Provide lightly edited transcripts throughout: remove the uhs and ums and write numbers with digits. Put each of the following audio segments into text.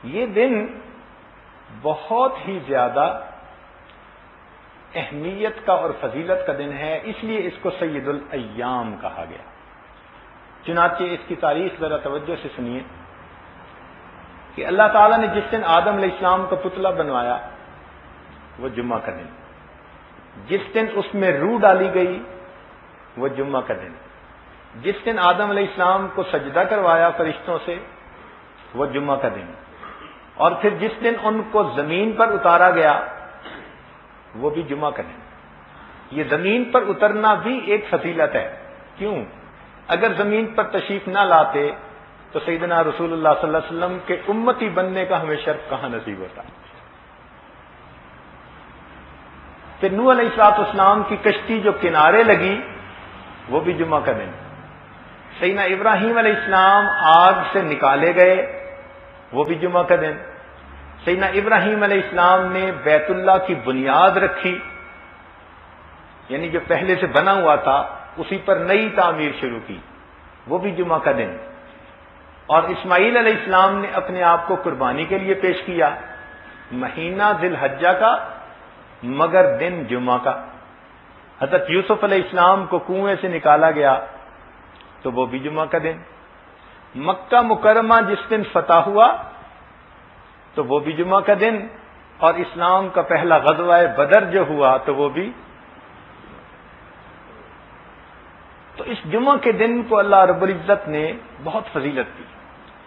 یہ دن بہت ہی زیادہ اہمیت کا اور فضیلت کا دن ہے، اس لیے اس کو سید الایام کہا گیا۔ چنانچہ اس کی تاریخ ذرا توجہ سے سنیے کہ اللہ تعالیٰ نے جس دن آدم علیہ السلام کا پتلا بنوایا وہ جمعہ کا دن، جس دن اس میں روح ڈالی گئی وہ جمعہ کا دن، جس دن آدم علیہ السلام کو سجدہ کروایا فرشتوں سے وہ جمعہ کا دن، اور پھر جس دن ان کو زمین پر اتارا گیا وہ بھی جمعہ کا دن۔ یہ زمین پر اترنا بھی ایک فضیلت ہے۔ کیوں؟ اگر زمین پر تشریف نہ لاتے تو سیدنا رسول اللہ صلی اللہ علیہ وسلم کے امتی بننے کا ہمیں شرف کہاں نصیب ہوتا۔ پھر نوح علیہ السلام کی کشتی جو کنارے لگی وہ بھی جمعہ کا دن، سیدنا ابراہیم علیہ السلام آگ سے نکالے گئے وہ بھی جمعہ کا دن، سیدنا ابراہیم علیہ السلام نے بیت اللہ کی بنیاد رکھی، یعنی جو پہلے سے بنا ہوا تھا اسی پر نئی تعمیر شروع کی، وہ بھی جمعہ کا دن، اور اسماعیل علیہ السلام نے اپنے آپ کو قربانی کے لیے پیش کیا، مہینہ ذی الحجہ کا مگر دن جمعہ کا۔ حضرت یوسف علیہ السلام کو کنویں سے نکالا گیا تو وہ بھی جمعہ کا دن، مکہ مکرمہ جس دن فتح ہوا تو وہ بھی جمعہ کا دن، اور اسلام کا پہلا غزوہ بدر جو ہوا تو وہ بھی۔ تو اس جمعہ کے دن کو اللہ رب العزت نے بہت فضیلت دی۔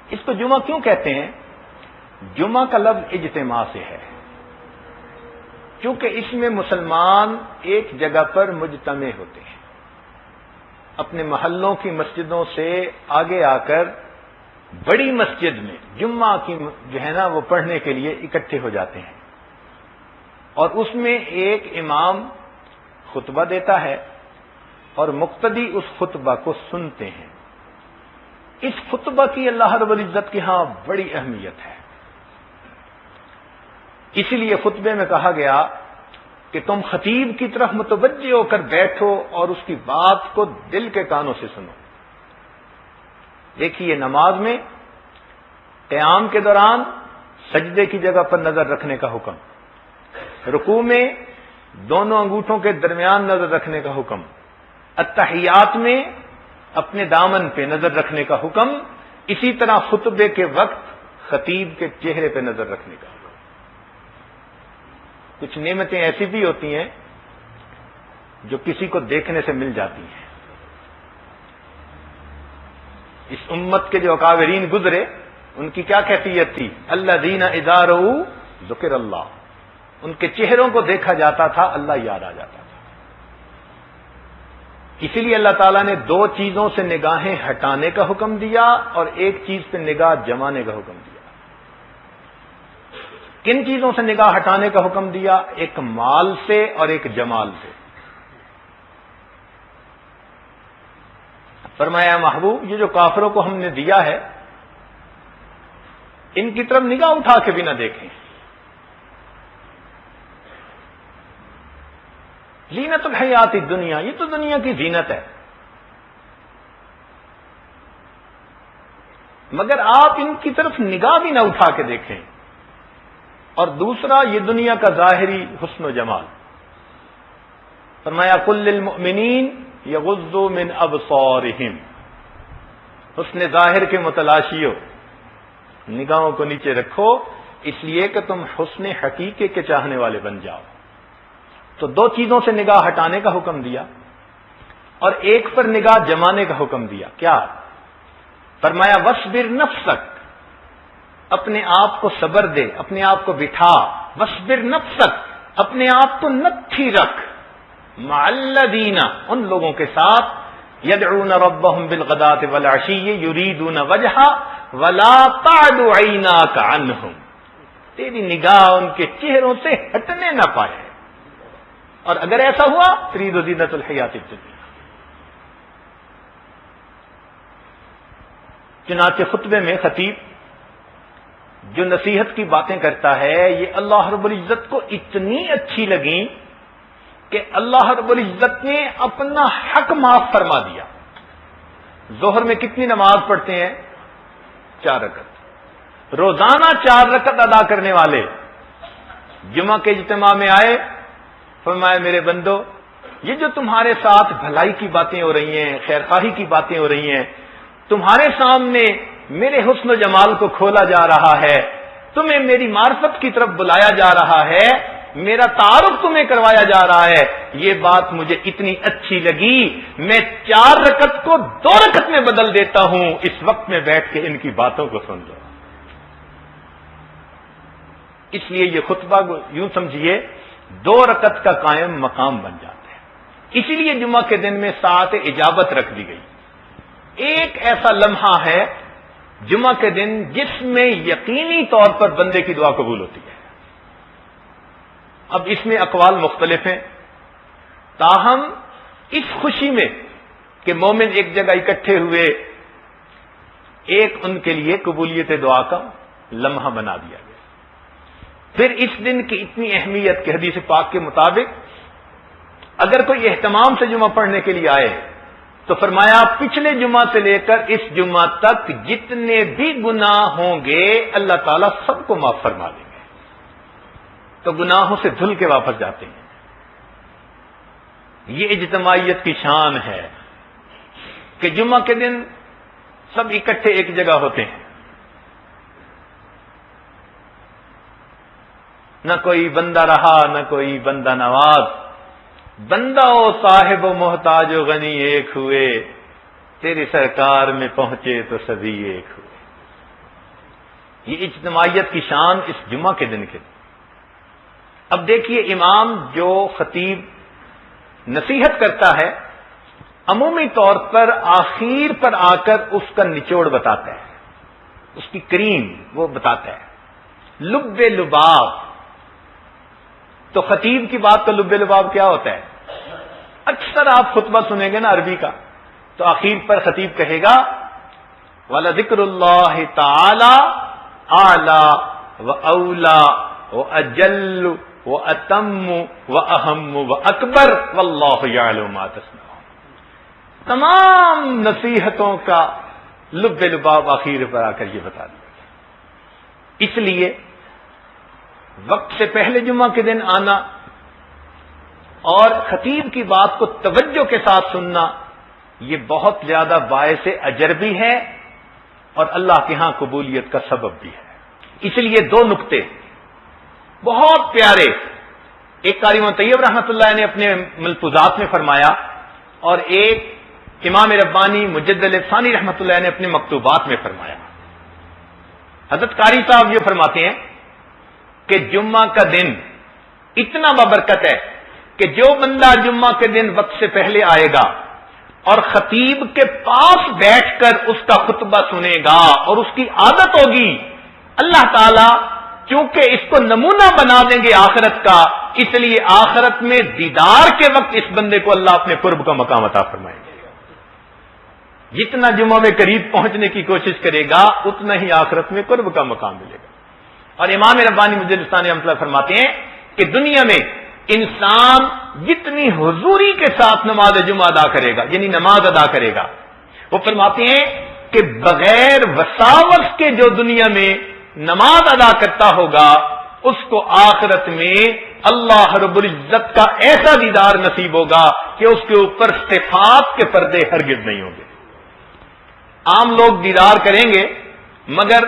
اس کو جمعہ کیوں کہتے ہیں؟ جمعہ کا لفظ اجتماع سے ہے، کیونکہ اس میں مسلمان ایک جگہ پر مجتمع ہوتے ہیں، اپنے محلوں کی مسجدوں سے آگے آ کر بڑی مسجد میں جمعہ کی جو ہے نا وہ پڑھنے کے لیے اکٹھے ہو جاتے ہیں، اور اس میں ایک امام خطبہ دیتا ہے اور مقتدی اس خطبہ کو سنتے ہیں۔ اس خطبہ کی اللہ رب العزت کے ہاں بڑی اہمیت ہے، اسی لیے خطبے میں کہا گیا کہ تم خطیب کی طرف متوجہ ہو کر بیٹھو اور اس کی بات کو دل کے کانوں سے سنو۔ دیکھیے، نماز میں قیام کے دوران سجدے کی جگہ پر نظر رکھنے کا حکم، رکوع میں دونوں انگوٹھوں کے درمیان نظر رکھنے کا حکم، التحیات میں اپنے دامن پہ نظر رکھنے کا حکم، اسی طرح خطبے کے وقت خطیب کے چہرے پہ نظر رکھنے کا حکم۔ کچھ نعمتیں ایسی بھی ہوتی ہیں جو کسی کو دیکھنے سے مل جاتی ہیں۔ اس امت کے جو اکابرین گزرے ان کی کیا کیفیت تھی؟ الذین اذا رؤوا ذکر اللہ، ان کے چہروں کو دیکھا جاتا تھا اللہ یاد آ جاتا تھا۔ اسی لیے اللہ تعالیٰ نے دو چیزوں سے نگاہیں ہٹانے کا حکم دیا اور ایک چیز پہ نگاہ جمانے کا حکم دیا۔ کن چیزوں سے نگاہ ہٹانے کا حکم دیا؟ ایک مال سے اور ایک جمال سے۔ فرمایا محبوب یہ جو کافروں کو ہم نے دیا ہے ان کی طرف نگاہ اٹھا کے بھی نہ دیکھیں۔ زینت الحیات الدنیا، یہ تو دنیا کی زینت ہے، مگر آپ ان کی طرف نگاہ بھی نہ اٹھا کے دیکھیں۔ اور دوسرا یہ دنیا کا ظاہری حسن و جمال۔ فرمایا قل للمؤمنین یغضوا من ابصارہم، حسن ظاہر کے متلاشیوں نگاہوں کو نیچے رکھو، اس لیے کہ تم حسن حقیقی کے چاہنے والے بن جاؤ۔ تو دو چیزوں سے نگاہ ہٹانے کا حکم دیا اور ایک پر نگاہ جمانے کا حکم دیا۔ کیا؟ فرمایا وَاصْبِرْ نَفْسَكَ، اپنے آپ کو صبر دے، اپنے آپ کو بٹھا، وَاصْبِرْ نَفْسَكَ، اپنے آپ کو نتھی رکھ، مع الذین، ان لوگوں کے ساتھ، یدعون ربهم بالغداۃ والعشی یریدون وجہہ ولا تعد عیناک عنہم، تیری نگاہ ان کے چہروں سے ہٹنے نہ پائے، اور اگر ایسا ہوا ترید زینت الحیات الدنیا۔ چنانچہ خطبے میں خطیب جو نصیحت کی باتیں کرتا ہے یہ اللہ رب العزت کو اتنی اچھی لگیں کہ اللہ رب العزت نے اپنا حق معاف فرما دیا۔ ظہر میں کتنی نماز پڑھتے ہیں؟ 4 رکعت، روزانہ 4 رکعت ادا کرنے والے جمعہ کے اجتماع میں آئے، فرمایا میرے بندو، یہ جو تمہارے ساتھ بھلائی کی باتیں ہو رہی ہیں، خیرخواہی کی باتیں ہو رہی ہیں، تمہارے سامنے میرے حسن و جمال کو کھولا جا رہا ہے، تمہیں میری معرفت کی طرف بلایا جا رہا ہے، میرا تعارف تمہیں کروایا جا رہا ہے، یہ بات مجھے اتنی اچھی لگی، میں 4 رکعت کو 2 رکعت میں بدل دیتا ہوں، اس وقت میں بیٹھ کے ان کی باتوں کو سن لو۔ اس لیے یہ خطبہ یوں سمجھیے 2 رکعت کا قائم مقام بن جاتا ہے۔ اسی لیے جمعہ کے دن میں ساعت اجابت رکھ دی گئی۔ ایک ایسا لمحہ ہے جمعہ کے دن جس میں یقینی طور پر بندے کی دعا قبول ہوتی ہے۔ اب اس میں اقوال مختلف ہیں، تاہم اس خوشی میں کہ مومن ایک جگہ اکٹھے ہوئے، ایک ان کے لیے قبولیت دعا کا لمحہ بنا دیا گیا۔ پھر اس دن کی اتنی اہمیت کہ حدیث پاک کے مطابق اگر کوئی اہتمام سے جمعہ پڑھنے کے لیے آئے تو فرمایا پچھلے جمعہ سے لے کر اس جمعہ تک جتنے بھی گناہ ہوں گے اللہ تعالیٰ سب کو معاف فرما دیں گے، تو گناہوں سے دھل کے واپس جاتے ہیں۔ یہ اجتماعیت کی شان ہے کہ جمعہ کے دن سب اکٹھے ایک جگہ ہوتے ہیں، نہ کوئی بندہ رہا نہ کوئی بندہ نواز، بندہ و صاحب و محتاج و غنی ایک ہوئے، تیری سرکار میں پہنچے تو سبھی ایک ہوئے۔ یہ اجتماعیت کی شان اس جمعہ کے دن کے۔ اب دیکھیے امام جو خطیب نصیحت کرتا ہے عمومی طور پر آخر پر آ کر اس کا نچوڑ بتاتا ہے، اس کی کریم وہ بتاتا ہے، لب لباب۔ تو خطیب کی بات کا لب لباب کیا ہوتا ہے؟ اکثر آپ خطبہ سنیں گے نا عربی کا، تو آخر پر خطیب کہے گا وَلَذِكْرُ اللَّهِ تَعَالَى أَعْلَى وَأَوْلَى وَأَجَلُّ وَأَتَمُّ وَأَهَمُّ وَأَكْبَرُ وَاللَّهُ يَعْلَمُ مَا تَصْنَعُونَ۔ تمام نصیحتوں کا لب لباب آخر پر آ کر یہ بتا دیا۔ اس لیے وقت سے پہلے جمعہ کے دن آنا اور خطیب کی بات کو توجہ کے ساتھ سننا یہ بہت زیادہ باعث اجر بھی ہے اور اللہ کے ہاں قبولیت کا سبب بھی ہے۔ اس لیے 2 نقطے بہت پیارے ایک قاری طیب رحمۃ اللہ نے اپنے ملفوظات میں فرمایا اور ایک امام ربانی مجدد ثانی رحمۃ اللہ نے اپنے مکتوبات میں فرمایا۔ حضرت قاری صاحب یہ فرماتے ہیں کہ جمعہ کا دن اتنا بابرکت ہے کہ جو بندہ جمعہ کے دن وقت سے پہلے آئے گا اور خطیب کے پاس بیٹھ کر اس کا خطبہ سنے گا اور اس کی عادت ہوگی، اللہ تعالیٰ چونکہ اس کو نمونہ بنا دیں گے آخرت کا، اس لیے آخرت میں دیدار کے وقت اس بندے کو اللہ اپنے قرب کا مقام عطا فرمائیں گے۔ جتنا جمعہ میں قریب پہنچنے کی کوشش کرے گا اتنا ہی آخرت میں قرب کا مقام ملے گا۔ اور امام ربانی مجدد ثانی رحمۃ اللہ فرماتے ہیں کہ دنیا میں انسان جتنی حضوری کے ساتھ نماز جمعہ ادا کرے گا، یعنی نماز ادا کرے گا، وہ فرماتے ہیں کہ بغیر وساوس کے جو دنیا میں نماز ادا کرتا ہوگا اس کو آخرت میں اللہ رب العزت کا ایسا دیدار نصیب ہوگا کہ اس کے اوپر صفات کے پردے ہرگز نہیں ہوں گے۔ عام لوگ دیدار کریں گے مگر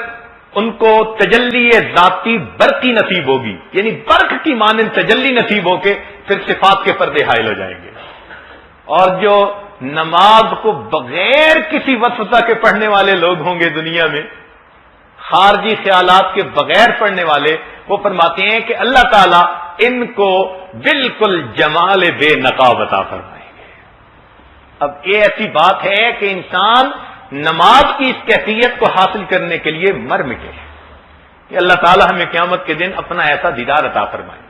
ان کو تجلی ذاتی برقی نصیب ہوگی، یعنی برق کی مانند تجلی نصیب ہو کے پھر صفات کے پردے حائل ہو جائیں گے۔ اور جو نماز کو بغیر کسی وسوسہ کے پڑھنے والے لوگ ہوں گے دنیا میں، خارجی خیالات کے بغیر پڑھنے والے، وہ فرماتے ہیں کہ اللہ تعالیٰ ان کو بالکل جمال بے نقاب عطا فرمائیں گے۔ اب یہ ایسی بات ہے کہ انسان نماز کی اس کیفیت کو حاصل کرنے کے لیے مر مٹے کہ اللہ تعالیٰ ہمیں قیامت کے دن اپنا ایسا دیدار عطا فرمائے۔